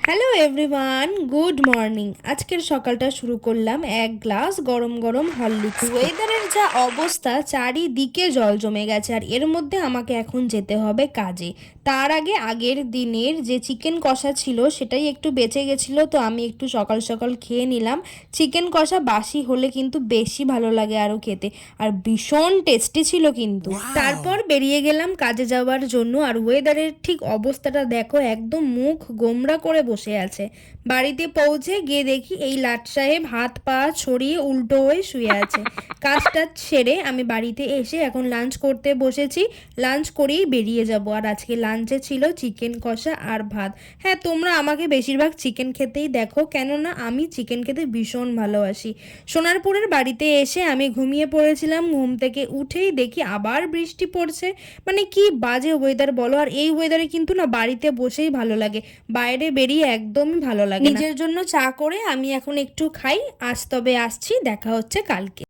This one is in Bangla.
Hello everyone, good morning. আজকের সকালটা শুরু করলাম এক গ্লাস গরম গরম হরলিক্স। ওয়েদারের যা অবস্থা, চারিদিকে জল জমে গেছে, আর এর মধ্যে আমাকে এখন যেতে হবে কাজে। তার আগে আগের দিনের যে চিকেন কষা ছিল সেটাই একটু বেঁচে গেছিলো, তো আমি একটু সকাল সকাল খেয়ে নিলাম। চিকেন কষা বাসি হলে কিন্তু বেশি ভালো লাগে আরও খেতে, আর ভীষণ টেস্টি ছিল কিন্তু। তারপর বেরিয়ে গেলাম কাজে যাওয়ার জন্য। আর ওয়েদারের ঠিক অবস্থাটা দেখো, একদম মুখ গোমড়া করে বসে আছে। বাড়িতে পৌঁছে গিয়ে দেখি এই লাট সাহেব হাত পা ছড়িয়ে উল্টো হয়ে শুয়ে আছে। কাজটা সেরে আমি বাড়িতে এসে এখন লাঞ্চ করতে বসেছি। লাঞ্চ করেই বেরিয়ে যাব। আর আজকে লাঞ্চে ছিল চিকেন কষা আর ভাত। হ্যাঁ, তোমরা আমাকে বেশিরভাগ চিকেন খেতেই দেখো, কেননা আমি চিকেন খেতে ভীষণ ভালোবাসি। সোনারপুরের বাড়িতে এসে আমি ঘুমিয়ে পড়েছিলাম। ঘুম থেকে উঠেই দেখি আবার বৃষ্টি পড়ছে। মানে কি বাজে ওয়েদার বলো। আর এই ওয়েদারে কিন্তু না বাড়িতে বসেই ভালো লাগে, বাইরে বেরিয়ে একদমই ভালো লাগে না। নিজের জন্য চা করে আমি এখন একটু খাই। আজ তবে আসছি, দেখা হচ্ছে কালকে।